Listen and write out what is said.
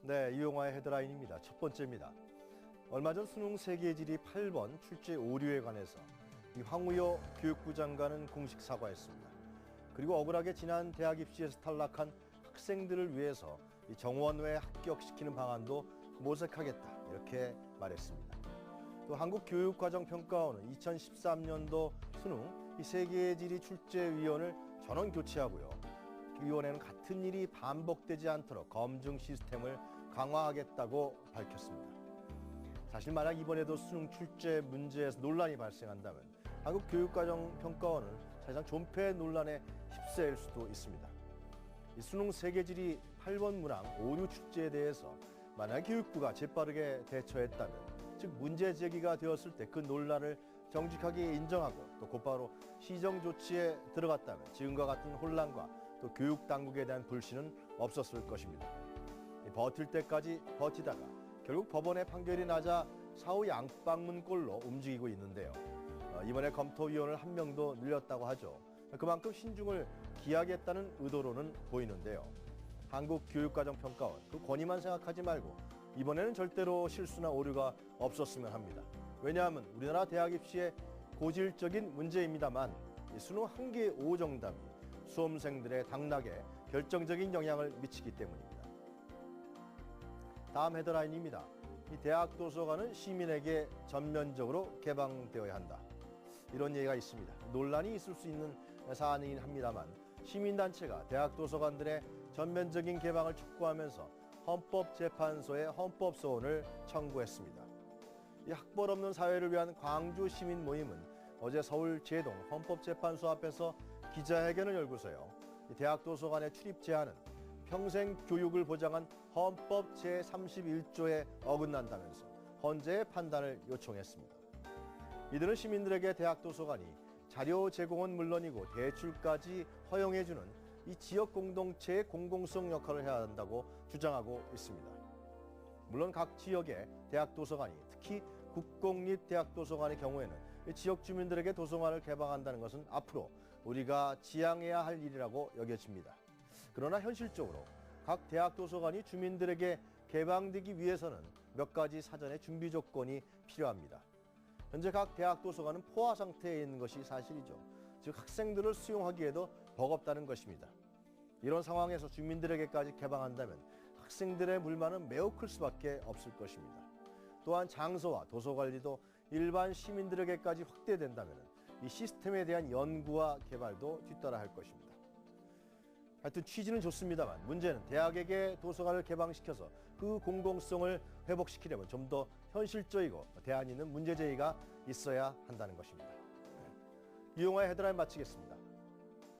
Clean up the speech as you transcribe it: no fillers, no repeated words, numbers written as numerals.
네, 이용화의 헤드라인입니다. 첫 번째입니다. 얼마 전 수능 세계지리 8번 출제 오류에 관해서 황우여 교육부 장관은 공식 사과했습니다. 그리고 억울하게 지난 대학 입시에서 탈락한 학생들을 위해서 정원외 합격시키는 방안도 모색하겠다 이렇게 말했습니다. 또 한국교육과정평가원은 2013년도 수능 세계지리 출제위원을 전원 교체하고요. 위원회는 같은 일이 반복되지 않도록 검증 시스템을 강화하겠다고 밝혔습니다. 사실 만약 이번에도 수능 출제 문제에서 논란이 발생한다면 한국교육과정평가원은 사실상 존폐 논란에 휩싸일 수도 있습니다. 이 수능 세계지리 8번 문항 오류 출제에 대해서 만약 교육부가 재빠르게 대처했다면, 즉 문제 제기가 되었을 때 그 논란을 정직하게 인정하고 또 곧바로 시정 조치에 들어갔다면 지금과 같은 혼란과 또 교육 당국에 대한 불신은 없었을 것입니다. 버틸 때까지 버티다가 결국 법원의 판결이 나자 사후 양방문꼴로 움직이고 있는데요. 이번에 검토위원을 한 명도 늘렸다고 하죠. 그만큼 신중을 기하겠다는 의도로는 보이는데요. 한국교육과정평가원, 그 권위만 생각하지 말고 이번에는 절대로 실수나 오류가 없었으면 합니다. 왜냐하면 우리나라 대학 입시의 고질적인 문제입니다만 수능 한 개 오정답이 수험생들의 당락에 결정적인 영향을 미치기 때문입니다. 다음 헤드라인입니다. 이 대학 도서관은 시민에게 전면적으로 개방되어야 한다. 이런 얘기가 있습니다. 논란이 있을 수 있는 사안이긴 합니다만 시민단체가 대학 도서관들의 전면적인 개방을 촉구하면서 헌법재판소에 헌법소원을 청구했습니다. 이 학벌 없는 사회를 위한 광주 시민 모임은 어제 서울 제동 헌법재판소 앞에서 기자회견을 열고서요. 이 대학 도서관의 출입 제한은 평생 교육을 보장한 헌법 제31조에 어긋난다면서 헌재의 판단을 요청했습니다. 이들은 시민들에게 대학 도서관이 자료 제공은 물론이고 대출까지 허용해주는 이 지역 공동체의 공공성 역할을 해야 한다고 주장하고 있습니다. 물론 각 지역의 대학 도서관이 특히 국공립대학도서관의 경우에는 지역 주민들에게 도서관을 개방한다는 것은 앞으로 우리가 지향해야 할 일이라고 여겨집니다. 그러나 현실적으로 각 대학 도서관이 주민들에게 개방되기 위해서는 몇 가지 사전의 준비 조건이 필요합니다. 현재 각 대학 도서관은 포화 상태에 있는 것이 사실이죠. 즉 학생들을 수용하기에도 버겁다는 것입니다. 이런 상황에서 주민들에게까지 개방한다면 학생들의 불만은 매우 클 수밖에 없을 것입니다. 또한 장소와 도서 관리도 일반 시민들에게까지 확대된다면 이 시스템에 대한 연구와 개발도 뒤따라 할 것입니다. 하여튼 취지는 좋습니다만 문제는 대학에게 도서관을 개방시켜서 그 공공성을 회복시키려면 좀 더 현실적이고 대안 있는 문제 제기가 있어야 한다는 것입니다. 이용화의 헤드라인 마치겠습니다.